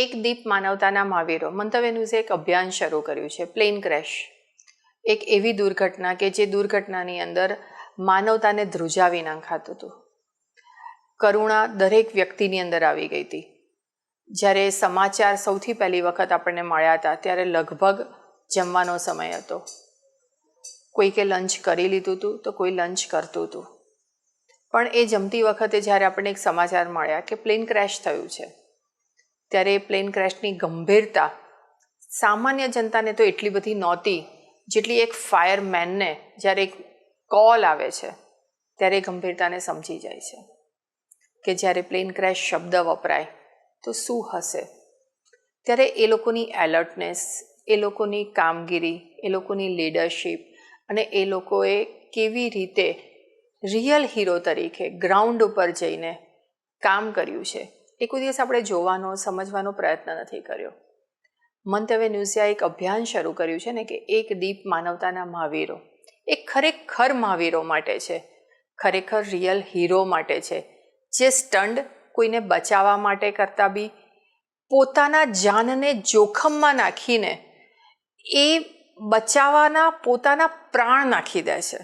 એક દીપ માનવતાના મહાવીરો મંતવ્ય ન્યૂઝે એક અભિયાન શરૂ કર્યું છે. પ્લેન ક્રેશ એક એવી દુર્ઘટના કે જે દુર્ઘટનાની અંદર માનવતાને ધ્રુજાવી નાખાતું હતું. કરુણા દરેક વ્યક્તિની અંદર આવી ગઈ હતી. જ્યારે સમાચાર સૌથી પહેલી વખત આપણને મળ્યા હતા ત્યારે લગભગ જમવાનો સમય હતો. કોઈકે લંચ કરી લીધું હતું તો કોઈ લંચ કરતું હતું. પણ એ જમતી વખતે જ્યારે આપણને એક સમાચાર મળ્યા કે પ્લેન ક્રેશ થયું છે, ત્યારે એ પ્લેન ક્રેશની ગંભીરતા સામાન્ય જનતાને તો એટલી બધી નહોતી જેટલી એક ફાયરમેનને જ્યારે એક કોલ આવે છે ત્યારે એ ગંભીરતાને સમજી જાય છે કે જ્યારે પ્લેન ક્રેશ શબ્દ વપરાય તો શું હશે. ત્યારે એ લોકોની એલર્ટનેસ, એ લોકોની કામગીરી, એ લોકોની લીડરશિપ અને એ લોકોએ કેવી રીતે રિયલ હીરો તરીકે ગ્રાઉન્ડ ઉપર જઈને કામ કર્યું છે એ કોઈ દિવસ આપણે જોવાનો, સમજવાનો પ્રયત્ન નથી કર્યો. મંતવ્ય ન્યૂઝે એક અભિયાન શરૂ કર્યું છે ને કે એક દીપ માનવતાના મહાવીરો. એ ખરેખર મહાવીરો માટે છે, ખરેખર રિયલ હીરો માટે છે, જે સ્ટન્ટ કોઈને બચાવવા માટે કરતાં બી પોતાના જાનને જોખમમાં નાખીને એ બચાવવાના પોતાના પ્રાણ નાખી દે છે.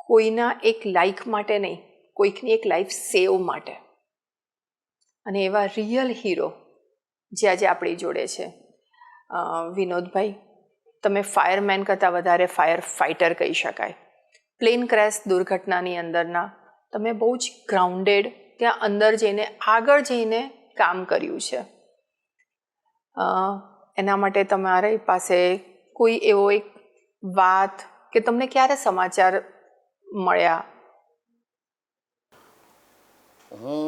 કોઈના એક લાઈક માટે નહીં, કોઈકની એક લાઈફ સેવ માટે. અને એવા રિયલ હીરો જે આજે આપણી જોડે છે. વિનોદભાઈ, તમે ફાયરમેન કરતાં વધારે ફાયર ફાઇટર કહી શકાય. પ્લેન ક્રેશ દુર્ઘટનાની અંદરના તમે બહુ જ ગ્રાઉન્ડેડ ત્યાં અંદર જઈને આગળ જઈને કામ કર્યું છે. એના માટે તમારી પાસે કોઈ એવો એક વાત કે તમને ક્યારે સમાચાર મળ્યા? હું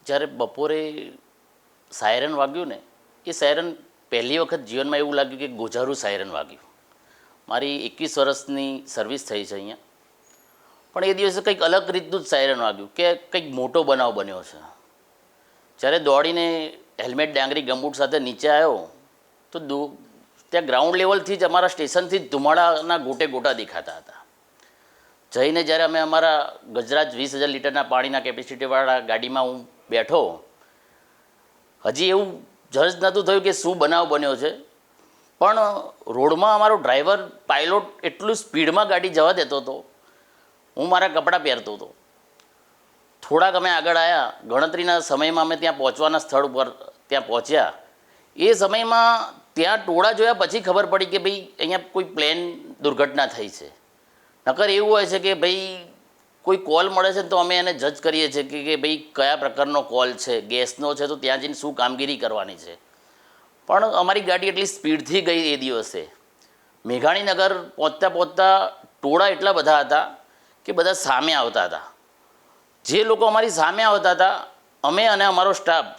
જ્યારે બપોરે સાયરન વાગ્યું ને, એ સાયરન પહેલી વખત જીવનમાં એવું લાગ્યું કે ગોઝારું સાયરન વાગ્યું. મારી 21 વર્ષની સર્વિસ થઈ છે અહીંયા, પણ એ દિવસે કંઈક અલગ રીતનું જ સાયરન વાગ્યું કે કંઈક મોટો બનાવ બન્યો છે. જ્યારે દોડીને હેલ્મેટ, ડાંગરી, ગમબૂટ સાથે નીચે આવ્યો તો ત્યાં ગ્રાઉન્ડ લેવલથી જ અમારા સ્ટેશનથી જ ધુમાડાના ગોટે ગોટા દેખાતા હતા. જઈને જ્યારે અમે અમારા ગજરાજ 20,000 લીટરના પાણીના કેપેસિટીવાળા ગાડીમાં હું બેઠો, હજી એવું જજ નહોતું થયું કે શું બનાવ બન્યો છે, પણ રોડમાં અમારો ડ્રાઈવર પાયલોટ એટલું સ્પીડમાં ગાડી જવા દેતો હતો, હું મારા કપડાં પહેરતો હતો. થોડાક અમે આગળ આવ્યા, ગણતરીના સમયમાં અમે ત્યાં પહોંચવાના સ્થળ ઉપર ત્યાં પહોંચ્યા. એ સમયમાં ત્યાં ટોળા જોયા પછી ખબર પડી કે ભાઈ અહીંયા કોઈ પ્લેન દુર્ઘટના થઈ છે. નકર એવું હોય છે કે ભાઈ કોઈ કોલ મળે છે તો અમે એને જજ કરીએ છીએ કે ભાઈ કયા પ્રકારનો કોલ છે, ગેસનો છે તો ત્યાં જઈને શું કામગીરી કરવાની છે. પણ અમારી ગાડી એટલી સ્પીડથી ગઈ એ દિવસે. મેઘાણીનગર પહોંચતા પહોંચતા ટોળા એટલા બધા હતા કે બધા સામે આવતા હતા. જે લોકો અમારી સામે આવતા હતા, અમે અને અમારો સ્ટાફ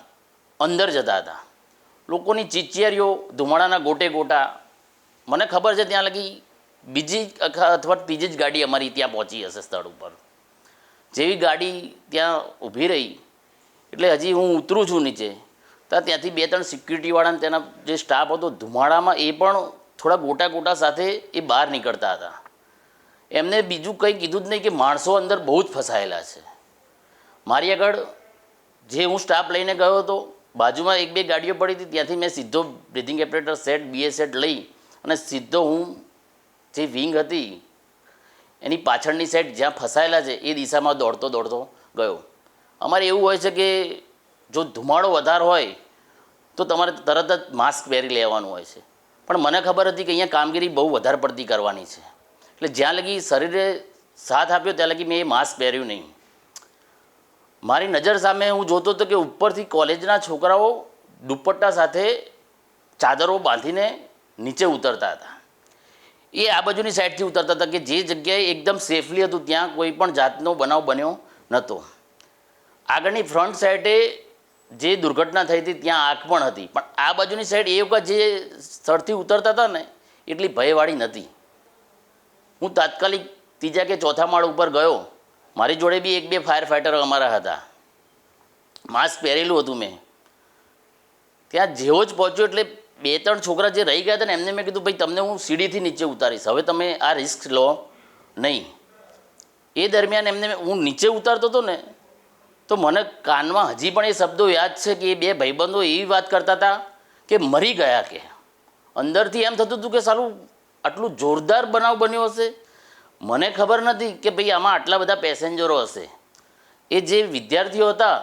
અંદર જતા હતા. લોકોની ચીચિયારીઓ, ધુમાડાના ગોટે ગોટા. મને ખબર છે ત્યાં લગી બીજી અથવા ત્રીજી જ ગાડી અમારી ત્યાં પહોંચી હશે સ્થળ ઉપર. જેવી ગાડી ત્યાં ઊભી રહી એટલે હજી હું ઉતરું છું નીચે, તો ત્યાંથી 2-3 સિક્યુરિટીવાળાને તેના જે સ્ટાફ હતો ધુમાડામાં એ પણ થોડા ગોટા ગોટા સાથે એ બહાર નીકળતા હતા. એમને બીજું કંઈ કીધું જ નહીં કે માણસો અંદર બહુ જ ફસાયેલા છે. મારી આગળ જે હું સ્ટાફ લઈને ગયો હતો, બાજુમાં 1-2 ગાડીઓ પડી હતી, ત્યાંથી મેં સીધો breathing aperture set, BA set લઈ અને સીધો હું જે વિંગ હતી એની પાછળની સાઈડ જ્યાં ફસાયેલા છે એ દિશામાં દોડતો દોડતો ગયો. અમારે એવું હોય છે કે જો ધુમાડો વધારે હોય તો તમારે તરત જ માસ્ક પહેરી લેવાનું હોય છે, પણ મને ખબર હતી કે અહીંયા કામગીરી બહુ વધારે પડતી કરવાની છે, એટલે જ્યાં લગી શરીરે સાથ આપ્યો ત્યાં લગી મેં એ માસ્ક પહેર્યું નહીં. મારી નજર સામે હું જોતો હતો કે ઉપરથી કોલેજના છોકરાઓ દુપટ્ટા સાથે ચાદરો બાંધીને નીચે ઉતરતા હતા. એ આ બાજુની સાઈડથી ઉતરતા હતા કે જે જગ્યાએ એકદમ સેફલી હતું ત્યાં કોઈ પણ જાતનો બનાવ બન્યો નહોતો. આગળની ફ્રન્ટ સાઈડે જે દુર્ઘટના થઈ હતી ત્યાં આગ પણ હતી, પણ આ બાજુની સાઈડ એ વખત જે સ્થળથી ઉતરતા હતા ને એટલી ભયવાળી નથી. હું તાત્કાલિક 3જા કે 4થા માળ ઉપર ગયો. મારી જોડે બી 1-2 ફાયર ફાઇટર અમારા હતા. માસ્ક પહેરેલું હતું મેં. ત્યાં જેવો જ પહોંચ્યો એટલે 2-3 છોકરા જે રહી ગયા હતા ને એમને મેં કીધું ભાઈ તમને હું સીડીથી નીચે ઉતારીશ, હવે તમે આ રિસ્ક લો નહીં. એ દરમિયાન એમને હું નીચે ઉતારતો હતો ને તો મને કાનમાં હજી પણ એ શબ્દો યાદ છે કે એ બે ભાઈબંધો એવી વાત કરતા હતા કે મરી ગયા, કે અંદરથી એમ થતું હતું કે સાલું આટલું જોરદાર બનાવ બન્યો હશે. મને ખબર નથી કે ભાઈ આમાં આટલા બધા પેસેન્જરો હશે. એ જે વિદ્યાર્થીઓ હતા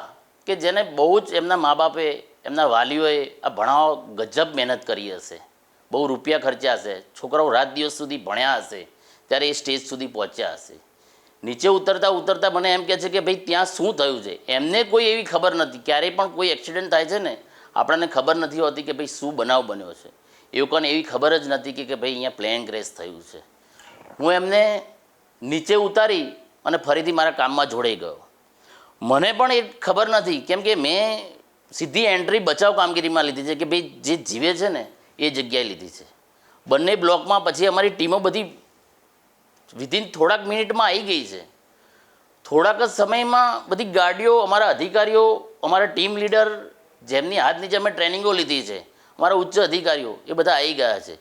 કે જેને બહુ જ એમના મા બાપે, એમના વાલીઓએ આ ભણાવવા ગજબ મહેનત કરી હશે, બહુ રૂપિયા ખર્ચ્યા હશે, છોકરાઓ રાત દિવસ સુધી ભણ્યા હશે, ત્યારે એ સ્ટેજ સુધી પહોંચ્યા હશે. નીચે ઉતરતા ઉતરતા મને એમ કહે છે કે ભાઈ ત્યાં શું થયું છે, એમને કોઈ એવી ખબર નથી. ક્યારેય પણ કોઈ એક્સિડન્ટ થાય છે ને, આપણને ખબર નથી હોતી કે ભાઈ શું બનાવ બન્યો છે. એ લોકોને એવી ખબર જ નથી કે ભાઈ અહીંયા પ્લેન ક્રેશ થયું છે. હું એમને નીચે ઉતારી અને ફરીથી મારા કામમાં જોડાઈ ગયો. મને પણ એ ખબર નથી, કેમ કે મેં સીધી એન્ટ્રી બચાવ કામગીરીમાં લીધી છે કે ભાઈ જે જીવે છે ને એ જગ્યાએ લીધી છે. બંને બ્લોકમાં પછી અમારી ટીમો બધી વિધિન થોડાક મિનિટમાં આવી ગઈ છે. થોડાક જ સમયમાં બધી ગાડીઓ, અમારા અધિકારીઓ, અમારા ટીમ લીડર, જેમની હાથ નીચે અમે ટ્રેનિંગો લીધી છે, અમારા ઉચ્ચ અધિકારીઓ, એ બધા આવી ગયા છે.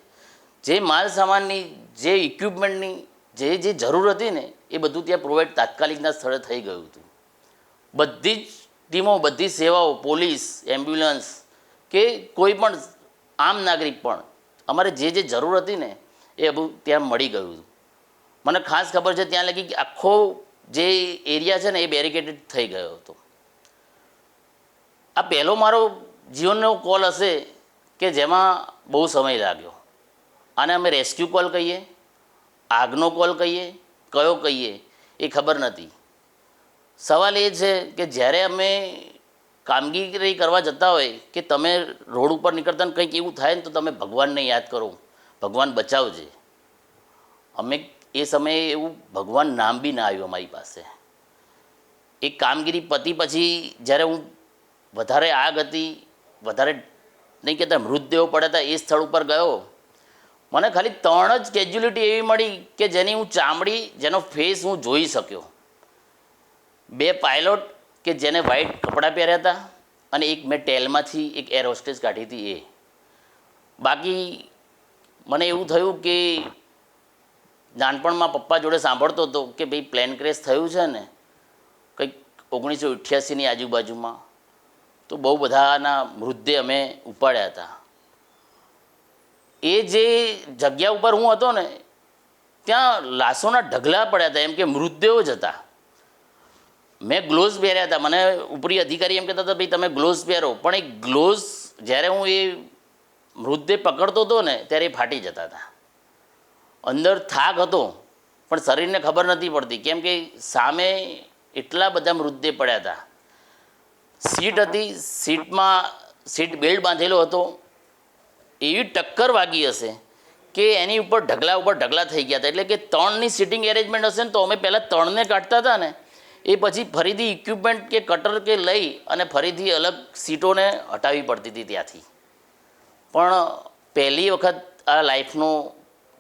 જે માલ સામાનની, જે ઇક્વિપમેન્ટની જે જરૂર હતી ને એ બધું ત્યાં પ્રોવાઈડ તાત્કાલિકના સ્થળે થઈ ગયું હતું. બધી જ ટીમો, બધી સેવાઓ, પોલીસ, એમ્બ્યુલન્સ કે કોઈ પણ આમ નાગરિક પણ, અમારે જે જરૂર હતી ને એ બધું ત્યાં મળી ગયું હતું. મને ખાસ ખબર છે ત્યાં લગી કે આખો જે એરિયા છે ને એ બેરિકેટેડ થઈ ગયો હતો. આ પહેલો મારો જીવનનો કોલ હશે કે જેમાં બહુ સમય લાગ્યો. આને અમે રેસ્ક્યુ કોલ કહીએ, આગનો કોલ કહીએ, કયો કહીએ એ ખબર નથી. સવાલ એ છે કે જ્યારે અમે કામગીરી કરવા જતા હોય કે તમે રોડ ઉપર નીકળતા ને કંઈક એવું થાય ને તો તમે ભગવાનને યાદ કરો, ભગવાન બચાવજે. અમે એ સમયે એવું ભગવાન નામ બી ના આવ્યું અમારી પાસે. એ કામગીરી પતી પછી જ્યારે હું વધારે આગ હતી, વધારે નહીં કહેતા મૃતદેહો પડ્યા હતા, એ સ્થળ ઉપર ગયો, મને ખાલી 3 જ કેજ્યુલિટી એવી મળી કે જેની હું ચામડી, જેનો ફેસ હું જોઈ શક્યો. 2 પાયલોટ કે જેને વ્હાઇટ કપડાં પહેર્યા હતા અને એક મેં ટેલમાંથી એક એર હોસ્ટેસ કાઢી હતી એ. બાકી મને એવું થયું કે નાનપણમાં પપ્પા જોડે સાંભળતો હતો કે ભાઈ પ્લેન ક્રેશ થયું છે ને કંઈક 1988ની આજુબાજુમાં, તો બહુ બધાના મૃતદેહ અમે ઉપાડ્યા હતા. એ જે જગ્યા ઉપર હું હતો ને ત્યાં લાશોના ઢગલા પડ્યા હતા, એમ કે મૃતદેહો જ હતા. મેં ગ્લોવ્સ પહેર્યા હતા. મને ઉપરી અધિકારી એમ કહેતા હતા ભાઈ તમે ગ્લોવ્સ પહેરો, પણ એ ગ્લોવ્સ જ્યારે હું એ મૃતદેહ પકડતો હતો ને ત્યારે એ ફાટી જતા હતા. અંદર થાક હતો પણ શરીરને ખબર નથી પડતી, કેમ કે સામે એટલા બધા મૃતદેહ પડ્યા હતા. સીટ હતી, સીટમાં સીટ બેલ્ટ બાંધેલો હતો. એવી ટક્કર વાગી હશે કે એની ઉપર ઢગલા થઈ ગયા હતા. એટલે કે 3ની સિટિંગ એરેન્જમેન્ટ હશે ને તો અમે પહેલાં 3ને કાઢતા હતા ને એ પછી ફરીથી ઇક્વિપમેન્ટ કે કટર કે લઈ અને ફરીથી અલગ સીટોને હટાવવી પડતી હતી ત્યાંથી. પણ પહેલી વખત આ લાઈફનો,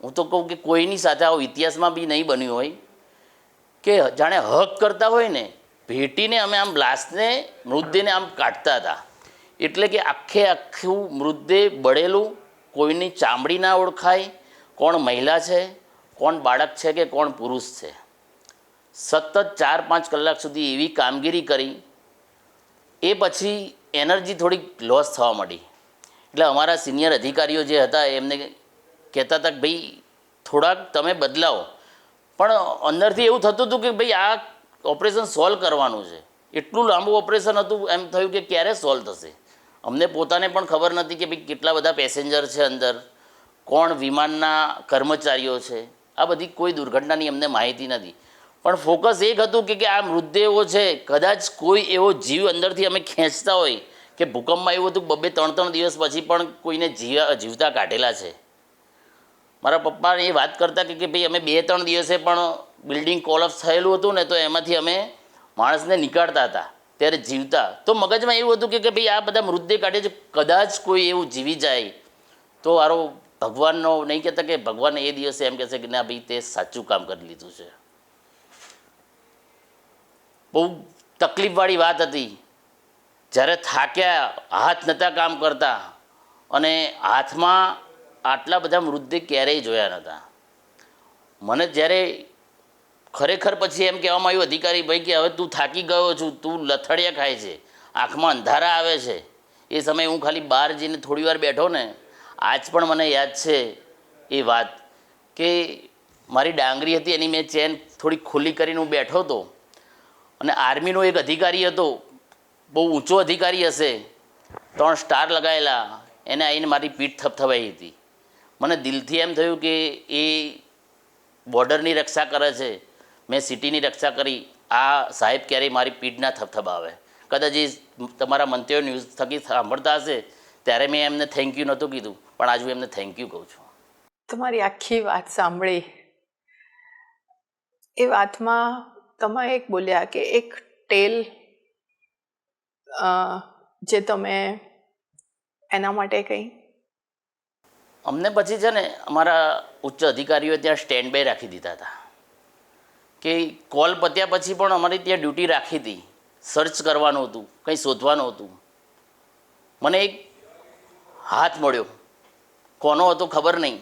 હું તો કહું કે કોઈની સાથે આવો ઇતિહાસમાં બી નહીં બન્યું હોય કે જાણે હક કરતા હોય ને ભેટીને અમે આમ લાશને, મૃતદેહને આમ કાઢતા હતા. એટલે કે આખું મૃતદેહ બળેલું, કોઈની ચામડી ના ઓળખાય, કોણ મહિલા છે, કોણ બાળક છે કે કોણ પુરુષ છે. સતત 4-5 કલાક સુધી એવી કામગીરી કરી. એ પછી એનર્જી થોડીક લોસ થવા માંડી. એટલે અમારા સિનિયર અધિકારીઓ જે હતા એમને કહેતા હતા કે ભાઈ થોડાક તમે બદલાવો. પણ અંદરથી એવું થતું હતું કે ભાઈ આ ઓપરેશન સોલ્વ કરવાનું છે. એટલું લાંબુ ઓપરેશન હતું, એમ થયું કે ક્યારે સોલ્વ થશે. અમને પોતાને પણ ખબર નથી કે ભાઈ કેટલા બધા પેસેન્જર છે અંદર, કોણ વિમાનના કર્મચારીઓ છે, આ બધી કોઈ દુર્ઘટનાની અમને માહિતી નથી. પણ ફોકસ એક હતું કે આ મૃતદેહો છે, કદાચ કોઈ એવો જીવ અંદરથી અમે ખેંચતા હોય કે ભૂકંપમાં એવું હતું 2-3 દિવસ પછી પણ કોઈને જીવતા કાઢેલા છે. મારા પપ્પા એ વાત કરતા કે ભાઈ અમે 2-3 દિવસે પણ બિલ્ડિંગ કોલેપ્સ થયેલું હતું ને તો એમાંથી અમે માણસને નીકાળતા હતા ત્યારે જીવતા. તો મગજમાં એવું હતું કે ભાઈ આ બધા મૃતદેહ કાઢે છે, કદાચ કોઈ એવું જીવી જાય તો આરો ભગવાનનો, નહીં કહેતા કે ભગવાન એ દિવસે એમ કહેશે કે ના ભાઈ તે સાચું કામ કરી લીધું છે. બહુ તકલીફવાળી વાત હતી. જ્યારે થાક્યા, હાથ નહોતા કામ કરતા અને હાથમાં આટલા બધા મૃતદેહ ક્યારેય જોયા નહોતા. મને જ્યારે ખરેખર પછી એમ કહેવામાં આવ્યું અધિકારી ભાઈ કે હવે તું થાકી ગયો છું, તું લથડિયા ખાય છે, આંખમાં અંધારા આવે છે. એ સમયે હું ખાલી બહાર જઈને થોડી વાર બેઠો ને, આજ પણ મને યાદ છે એ વાત કે મારી ડાંગરી હતી એની મેં ચેન થોડી ખુલ્લી કરીને હું બેઠો હતો અને આર્મીનો એક અધિકારી હતો, બહુ ઊંચો અધિકારી હશે, 3 સ્ટાર લગાવેલા, એને આવીને મારી પીઠ થપથપાઈ હતી. મને દિલથી એમ થયું કે એ બોર્ડરની રક્ષા કરે છે, મેં સિટીની રક્ષા કરી, આ સાહેબ ક્યારેય મારી પીઠ ના થપથપાવે. કદાચ એ તમારા મંત્રીઓ ન્યૂઝ થકી સાંભળતા હશે ત્યારે મેં એમને થેન્ક યુ નહોતું કીધું, પણ આજે હું એમને થેન્ક યુ કહું છું. તમારી આખી વાત સાંભળી, એ વાતમાં તમે એક બોલ્યા કે એક ટેલ જે તમે એના માટે કંઈ અમને પછી છે ને અમારા ઉચ્ચ અધિકારીઓએ ત્યાં સ્ટેન્ડ બાય રાખી દીધા હતા કે કોલ પત્યા પછી પણ અમારી ત્યાં ડ્યુટી રાખી હતી, સર્ચ કરવાનું હતું, કંઈ શોધવાનું હતું. મને એક હાથ મળ્યો, કોનો હતો ખબર નહીં,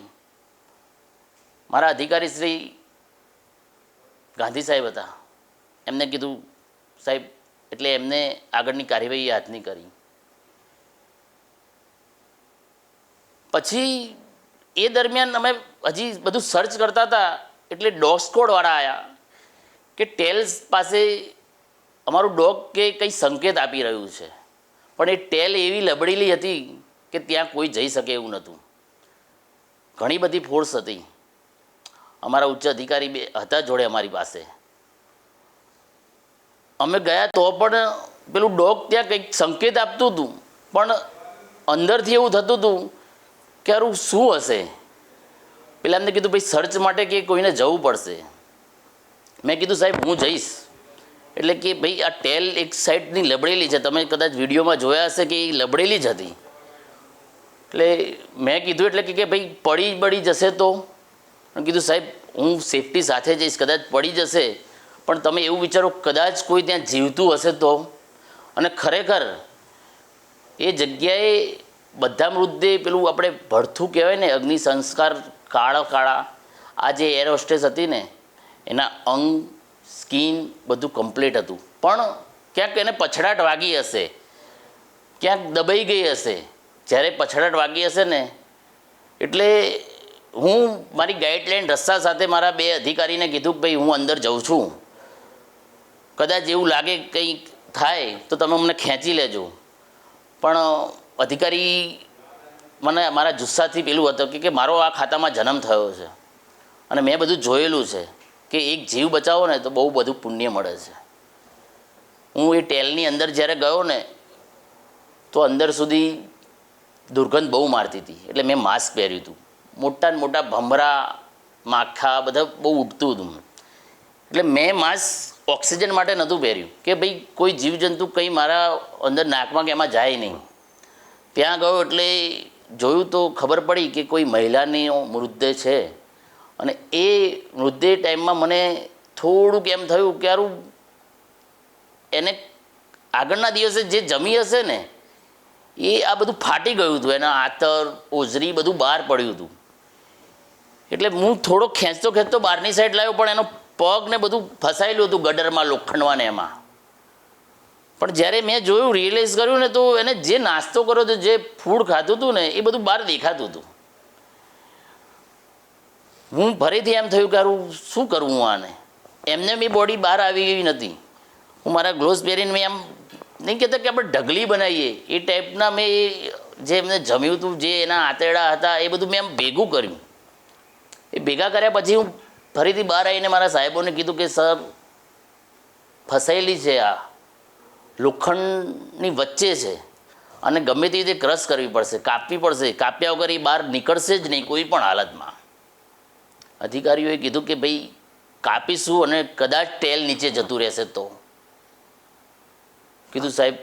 મારા અધિકારી શ્રી ગાંધી સાહેબ હતા. એમને કીધું સાહેબ, એટલે એમને આગળની કાર્યવાહી હાથની કરી. પછી એ દરમિયાન અમે હજી બધું સર્ચ કરતા હતા એટલે ડોગ સ્કોડવાળા આવ્યા કે ટેલ્સ પાસે અમારું ડોગ કે કંઈ સંકેત આપી રહ્યું છે, પણ એ ટેલ એવી લબડેલી હતી કે ત્યાં કોઈ જઈ શકે એવું નહોતું. ઘણી બધી ફોર્સ હતી, અમારા ઉચ્ચ અધિકારી બે હતા જોડે અમારી પાસે. અમે ગયા તો પણ પેલું ડોગ ત્યાં કંઈક સંકેત આપતું હતું, પણ અંદરથી એવું થતું હતું કે હારું શું હશે. પેલા એમને કીધું ભાઈ સર્ચ માટે કે કોઈને જવું પડશે. મેં કીધું સાહેબ હું જઈશ. એટલે કે ભાઈ આ ટેલ એક સાઈડની લબડેલી છે, તમે કદાચ વિડીયોમાં જોયા હશે કે એ લબડેલી જ હતી. એટલે મેં કીધું એટલે કે ભાઈ પડી બળી જશે તો, કીધું સાહેબ હું સેફટી સાથે જઈશ, કદાચ પડી જશે પણ તમે એવું વિચારો કદાચ કોઈ ત્યાં જીવતું હશે તો. અને ખરેખર એ જગ્યાએ બધા મૃતદેહ પેલું આપણે ભડથું કહેવાય ને, અગ્નિ સંસ્કાર કાળા આ જે એર હોસ્ટેસ હતી ને એના અંગ સ્કિન બધું કમ્પ્લીટ હતું, પણ ક્યાંક એને પછડાટ વાગી હશે, ક્યાંક દબાઈ ગઈ હશે. જ્યારે પછડાટ વાગી હશે ને એટલે હું મારી ગાઈડલાઈન રસ્તા સાથે મારા 2 અધિકારીને કીધું કે ભાઈ હું અંદર જઉં છું, કદાચ એવું લાગે કંઈ થાય તો તમે મને ખેંચી લેજો. પણ અધિકારી મને મારા જુસ્સાથી પેલું હતું કે મારો આ ખાતામાં જન્મ થયો છે અને મેં બધું જોયેલું છે કે એક જીવ બચાવો ને તો બહુ બધું પુણ્ય મળે છે. હું એ ટેલની અંદર જ્યારે ગયો ને તો અંદર સુધી દુર્ગંધ બહુ મારતી હતી, એટલે મેં માસ્ક પહેર્યું હતું. મોટા ને મોટા ભમરા માખા બધા બહુ ઉડતું હતું, એટલે મેં માસ્ક ઓક્સિજન માટે નહોતું પહેર્યું કે ભાઈ કોઈ જીવજંતુ કંઈ મારા અંદર નાકમાં કે એમાં જાય નહીં. ત્યાં ગયો એટલે જોયું તો ખબર પડી કે કોઈ મહિલાનો મૃતદેહ છે. અને એ મૃતદેહ ટાઈમમાં મને થોડુંક એમ થયું કે યારું એને આગળના દિવસે જે જમી હશે ને એ આ બધું ફાટી ગયું હતું, એના આતર ઓઝરી બધું બહાર પડ્યું હતું. એટલે હું થોડો ખેંચતો બહારની સાઈડ લાવ્યો, પણ એનો પગ ને બધું ફસાયેલું હતું ગડરમાં, લોખંડમાં ને એમાં. પણ જ્યારે મેં જોયું, રિયલાઇઝ કર્યું ને તો એને જે નાસ્તો કર્યો હતો, જે ફૂડ ખાધું હતું ને એ બધું બહાર દેખાતું હતું. હું ફરીથી એમ થયું કે હારું શું કરવું આને. એમને બી બોડી બહાર આવી એવી નથી. હું મારા ગ્લોવ્સ પહેરીને મેં એમ નહીં કહેતા કે આપણે ઢગલી બનાવીએ એ ટાઈપના મેં જે એમને જમ્યું હતું, જે એના આંતરડા હતા એ બધું મેં એમ ભેગું કર્યું. એ ભેગા કર્યા પછી હું ફરીથી બહાર આવીને મારા સાહેબોને કીધું કે સર ફસાયેલી છે, આ લોખંડની વચ્ચે છે અને ગમે તે રીતે ક્રશ કરવી પડશે, કાપવી પડશે, કાપ્યા વગર એ બહાર નીકળશે જ નહીં કોઈ પણ હાલતમાં. અધિકારીઓએ કીધું કે ભાઈ કાપીશું અને કદાચ ટેલ નીચે જતું રહેશે તો. કીધું સાહેબ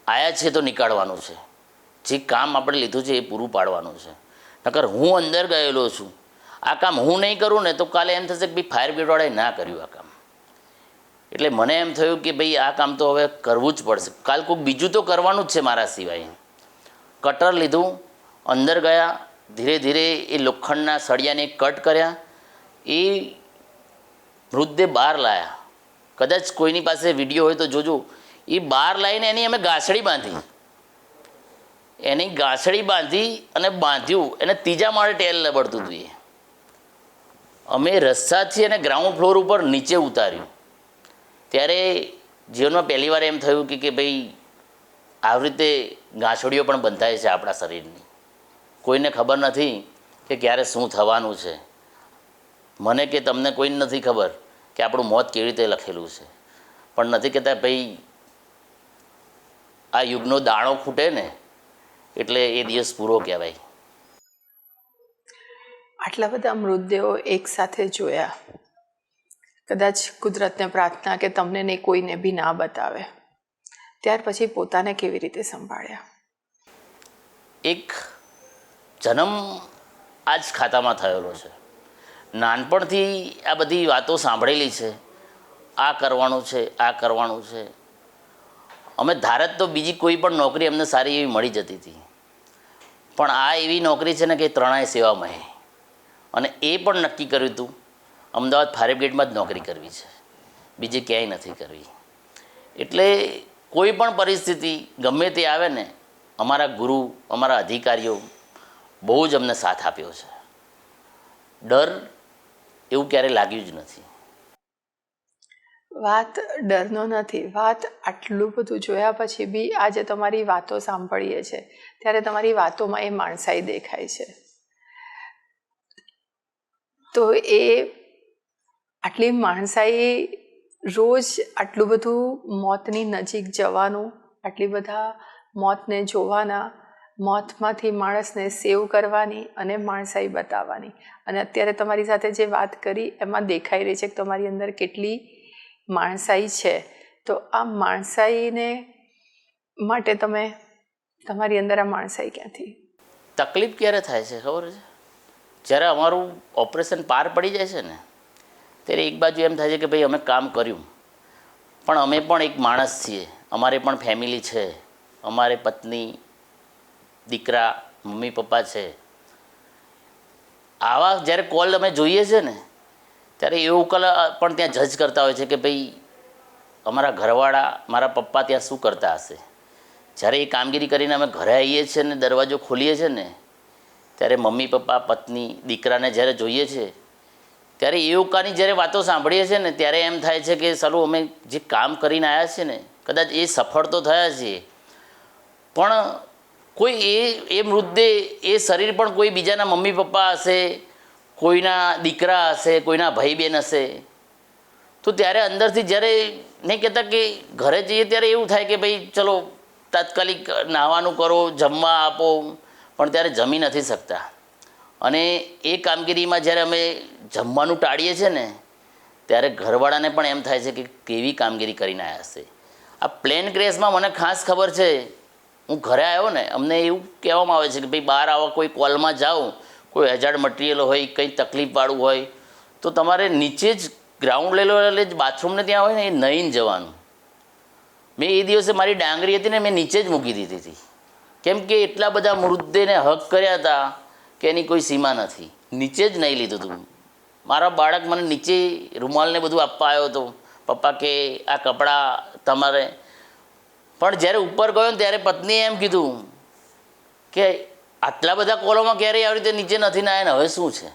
આયા છે તો નીકાળવાનું છે, જે કામ આપણે લીધું છે એ પૂરું પાડવાનું છે. નકર હું અંદર ગયેલો છું, આ કામ હું નહીં કરું ને તો કાલે એમ થશે કે ભાઈ ફાયર બ્રિગેડવાળાએ ના કર્યું આ કામ. એટલે મને એમ થયું કે ભાઈ આ કામ તો હવે કરવું જ પડશે, કાલ કોઈક બીજું તો કરવાનું જ છે મારા સિવાય. કટર લીધું, અંદર ગયા, ધીરે ધીરે એ લોખંડના સળિયાને કટ કર્યા. એ મૃતદેહ બહાર લાયા. કદાચ કોઈની પાસે વિડીયો હોય તો જોજો. એ બહાર લાવીને એની અમે ગાંસડી બાંધી, એની ગાંસડી બાંધી અને બાંધ્યું એને ત્રીજા માળે ટેલ લબડતું હતું. અમે રસ્તાથી એને ગ્રાઉન્ડ ફ્લોર ઉપર નીચે ઉતાર્યું. ત્યારે જીવનમાં પહેલી વાર એમ થયું કે ભાઈ આવી રીતે ગાંસડીઓ પણ બંધાય છે આપણા શરીરની. કોઈને ખબર નથી કે ક્યારે શું થવાનું છે. મને કે તમને કોઈ નથી ખબર કે આપણું મોત કેવી રીતે લખેલું છે, પણ નથી કહેતા ભાઈ આ યુગનો દાણો ખૂટે ને એટલે એ દિવસ પૂરો કહેવાય. આટલા બધા મૃતદેહો એકસાથે જોયા, કદાચ કુદરતને પ્રાર્થના કે તમને ને કોઈને બી ના બતાવે, ત્યાર પછી પોતાને કેવી રીતે સંભાળ્યા? એક જન્મ આ જ ખાતામાં થયેલો છે. નાનપણથી આ બધી વાતો સાંભળેલી છે, આ કરવાનું છે, આ કરવાનું છે. અમે ધારત તો બીજી કોઈ પણ નોકરી અમને સારી એવી મળી જતી હતી, પણ આ એવી નોકરી છે ને કે ત્રણેય સેવામાં, અને એ પણ નક્કી કર્યું હતું અમદાવાદ ફાયર બ્રિગેડમાં જ નોકરી કરવી છે, બીજી ક્યાંય નથી કરવી. એટલે કોઈ પણ પરિસ્થિતિ ગમે તે આવે ને, અમારા ગુરુ, અમારા અધિકારીઓ બહુ જ અમને સાથ આપ્યો છે. ડર એવું ક્યારેય લાગ્યું જ નથી. વાત ડરનો નથી, વાત આટલું બધું જોયા પછી બી આજે તમારી વાતો સાંભળીએ છે ત્યારે તમારી વાતોમાં એ માણસાઈ દેખાય છે. તો એ આટલી માણસાઈ, રોજ આટલું બધું મોતની નજીક જવાનું, આટલી બધા મોતને જોવાના, મોતમાંથી માણસને સેવ કરવાની અને માણસાઈ બતાવવાની. અને અત્યારે તમારી સાથે જે વાત કરી એમાં દેખાઈ રહી છે કે તમારી અંદર કેટલી માણસાઈ છે. તો આ માણસાઈને માટે તમે, તમારી અંદર આ માણસાઈ ક્યાંથી? તકલીફ ક્યારે થાય છે ખબર છે? જ્યારે અમારું ઓપરેશન પાર પડી જાય છે ને, ત્યારે એક બાજુ એમ થાય છે કે ભાઈ અમે કામ કર્યું, પણ અમે પણ એક માણસ છીએ, અમારે પણ ફેમિલી છે, અમારે પત્ની, દીકરા, મમ્મી પપ્પા છે. આવા જ્યારે કોલ અમે જોઈએ છે ને, ત્યારે એવું પણ ત્યાં જજ કરતા હોય છે કે ભાઈ અમારા ઘરવાળા, મારા પપ્પા ત્યાં શું કરતા હશે. જ્યારે એ કામગીરી કરીને અમે ઘરે આવીએ છીએ ને દરવાજો ખોલીએ છીએ ને, ત્યારે મમ્મી પપ્પા, પત્ની, દીકરાને જ્યારે જોઈએ છે, ત્યારે એ લોકોની જ્યારે વાતો સાંભળીએ છીએ ને, ત્યારે એમ થાય છે કે સાલું અમે જે કામ કરીને આવ્યા છીએ ને, કદાચ એ સફળ તો થયા છીએ, પણ કોઈ એ મૃતદેહ, એ શરીર પણ કોઈ બીજાના મમ્મી પપ્પા હશે, કોઈના દીકરા હશે, કોઈના ભાઈ બહેન હશે. તો ત્યારે અંદરથી જ્યારે નહીં કહેતા કે ઘરે જઈએ ત્યારે એવું થાય કે ભાઈ ચલો તાત્કાલિક નાહવાનું કરો, જમવા આપો, પણ ત્યારે જમી નથી શકતા. અને એ કામગીરીમાં જ્યારે અમે જમવાનું ટાળીએ છીએ ને, ત્યારે ઘરવાળાને પણ એમ થાય છે કે કેવી કામગીરી કરીને આવ્યા હશે. આ પ્લેન ક્રેશમાં મને ખાસ ખબર છે, હું ઘરે આવ્યો ને, અમને એવું કહેવામાં આવે છે કે ભાઈ બહાર આવો, કોઈ કોલમાં જાઓ, કોઈ હજાર્ડ મટીરિયલ હોય, કંઈ તકલીફવાળું હોય, તો તમારે નીચે જ ગ્રાઉન્ડ લેવલે જ બાથરૂમને ત્યાં હોય ને, એ નહીં જવાનું. મેં એ દિવસે મારી ડાંગરી હતી ને, મેં નીચે જ મૂકી દીધી હતી, કેમ કે એટલા બધા મૃતદેહને હક કર્યા હતા કે એની કોઈ સીમા નથી. નીચે જ નહીં લીધું હતું. મારા બાળક મને નીચે રૂમાલને બધું આપવા આવ્યો હતો, પપ્પા કે આ કપડાં તમારે. પણ જ્યારે ઉપર ગયો ને ત્યારે પત્નીએ એમ કીધું કે આટલા બધા કોલોમાં ક્યારેય આવી રીતે નીચે નથી ના આવ્યા ને, હવે શું છે?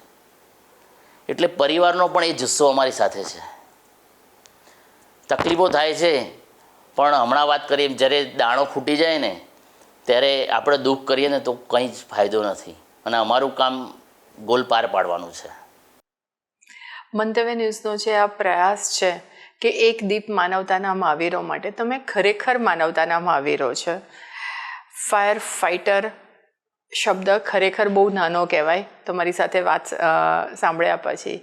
એટલે પરિવારનો પણ એ જુસ્સો અમારી સાથે છે. તકલીફો થાય છે, પણ હમણાં વાત કરીએ જ્યારે દાણો ફૂટી જાય ને, ત્યારે આપણે દુઃખ કરીએ ને તો કંઈ જ ફાયદો નથી, અને અમારું કામ ગોલ પાર પાડવાનું છે. મંતવ્ય ન્યૂઝનો જે આ પ્રયાસ છે કે એક દીપ માનવતાના મહાવીરો માટે, તમે ખરેખર માનવતાના મહાવીરો છે. ફાયર ફાઇટર શબ્દ ખરેખર બહુ નાનો કહેવાય તમારી સાથે વાત સાંભળ્યા પછી,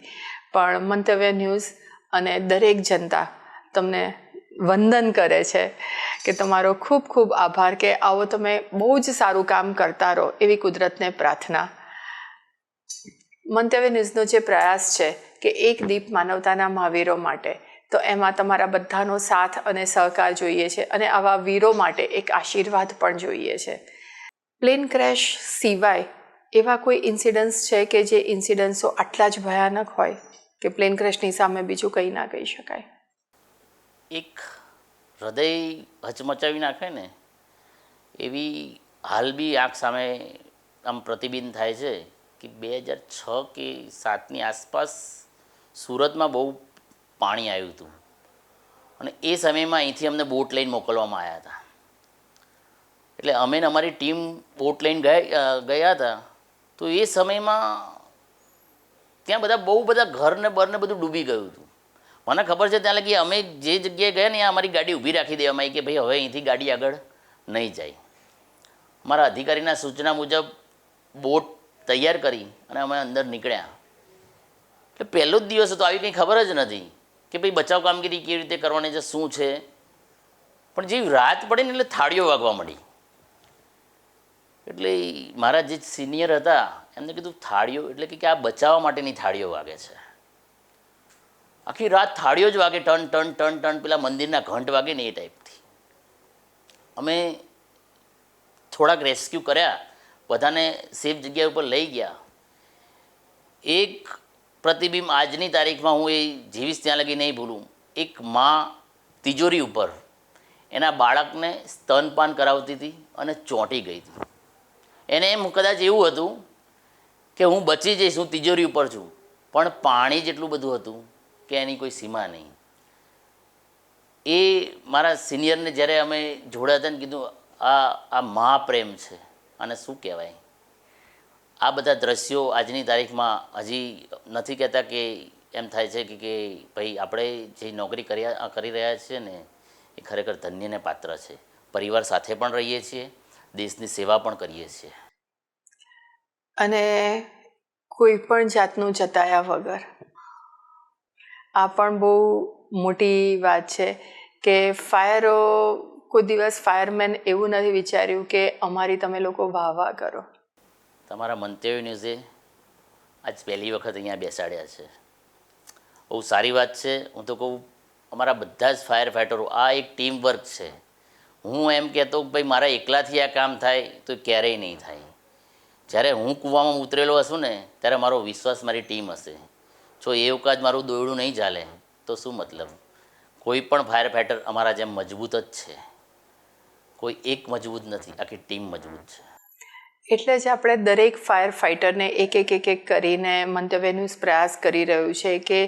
પણ મંતવ્ય ન્યૂઝ અને દરેક જનતા તમને વંદન કરે છે કે તમારો ખૂબ ખૂબ આભાર, કે આવો તમે બહુ જ સારું કામ કરતા રહો, એવી કુદરતને પ્રાર્થના. મંતવ્ય ન્યૂઝનો જે પ્રયાસ છે કે એક દીપ માનવતાના મહાવીરો માટે, તો એમાં તમારા બધાનો સાથ અને સહકાર જોઈએ છે, અને આવા વીરો માટે એક આશીર્વાદ પણ જોઈએ છે. પ્લેન ક્રેશ સિવાય એવા કોઈ ઇન્સિડન્ટ્સ છે કે જે ઇન્સિડન્ટ્સો આટલા જ ભયાનક હોય? કે પ્લેન ક્રેશની સામે બીજું કંઈ ના કહી શકાય? એક હૃદય હચમચાવી નાખે ને એવી હાલ બી આંખ સામે આમ પ્રતિબિંબ થાય છે કે 2006 કે 2007ની આસપાસ સુરતમાં બહુ પાણી આવ્યું હતું અને એ સમયમાં અહીંથી અમને બોટ લઈને મોકલવામાં આવ્યા હતા. એટલે અમે ને અમારી ટીમ બોટ લઈને ગયા હતા. તો એ સમયમાં ત્યાં બહુ બધા ઘરને બરને બધું ડૂબી ગયું હતું. મને ખબર છે ત્યાં લગી અમે જે જગ્યાએ ગયા ને ત્યાં અમારી ગાડી ઊભી રાખી દેવામાં આવી કે ભાઈ હવે અહીંથી ગાડી આગળ નહીં જાય. મારા અધિકારીના સૂચના મુજબ બોટ તૈયાર કરી અને અમે અંદર નીકળ્યા. એટલે પહેલો જ દિવસ હતો, આવી કંઈ ખબર જ નથી કે ભાઈ બચાવ કામગીરી કેવી રીતે કરવાની છે, શું છે. પણ જે રાત પડી ને એટલે થાળીઓ વાગવા માંડી. એટલે મારા જે સિનિયર હતા એમને કીધું થાળીઓ એટલે કે આ બચાવવા માટેની થાળીઓ વાગે છે. આખી રાત થાળીઓ જ વાગે, ટન ટન ટન ટન, પેલા મંદિરના ઘંટ વાગે ને એ ટાઈપથી. અમે થોડાક રેસ્ક્યુ કર્યા, બધાને સેફ જગ્યા ઉપર લઈ ગયા. એક પ્રતિબિંબ આજની તારીખમાં હું એ જીવીશ ત્યાં લગી નહીં ભૂલું. એક મા તિજોરી ઉપર એના બાળકને સ્તનપાન કરાવતી હતી અને ચોંટી ગઈ હતી. એને એમ કદાચ એવું હતું કે હું બચી જઈશ, હું તિજોરી ઉપર છું, પણ પાણી જેટલું બધું હતું કે એની કોઈ સીમા નહીં. એ મારા સિનિયરને જ્યારે અમે જોડ્યા હતા ને કીધું આ મહાપ્રેમ છે અને શું કહેવાય. આ બધા દ્રશ્યો આજની તારીખમાં હજી નથી કહેતા કે એમ થાય છે કે ભાઈ આપણે જે નોકરી કરી રહ્યા છીએ ને એ ખરેખર ધન્યને પાત્ર છે. પરિવાર સાથે પણ રહીએ છીએ, દેશની સેવા પણ કરીએ છીએ. અને કોઈ પણ જાતનું જતાયા વગર, આ પણ બહુ મોટી વાત છે કે કોઈ દિવસ ફાયરમેન એવું નથી વિચાર્યું કે અમારી તમે લોકો વાહ કરો. તમારા મંતવ્ય ન્યૂઝે આજ પહેલી વખત અહીંયા બેસાડ્યા છે. બહુ સારી વાત છે. હું તો કહું અમારા બધા જ ફાયર ફાઇટરો, આ એક ટીમ વર્ક છે. હું એમ કહેતો કે ભાઈ મારા એકલાથી આ કામ થાય તો ક્યારેય નહીં થાય. જ્યારે હું કૂવામાં ઉતરેલો હશું ને ત્યારે મારો વિશ્વાસ મારી ટીમ હશે. જો એ વખત મારું દોરડું નહીં ચાલે તો શું મતલબ. કોઈ પણ ફાયર ફાઇટર અમારા જેમ મજબૂત જ છે. કોઈ એક મજબૂત નથી, આખી ટીમ મજબૂત છે. એટલે જ આપણે દરેક ફાયર ફાઇટરને એક કરીને મંતવ્યનું પ્રયાસ કરી રહ્યું છે કે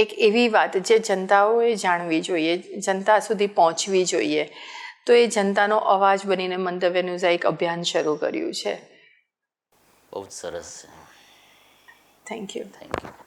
એક એવી વાત જે જનતાઓએ જાણવી જોઈએ, જનતા સુધી પહોંચવી જોઈએ. તો એ જનતાનો અવાજ બનીને મંતવ્ય ન્યૂઝે એક અભિયાન શરૂ કર્યું છે. બહુ જ સરસ છે. Thank you. Thank you.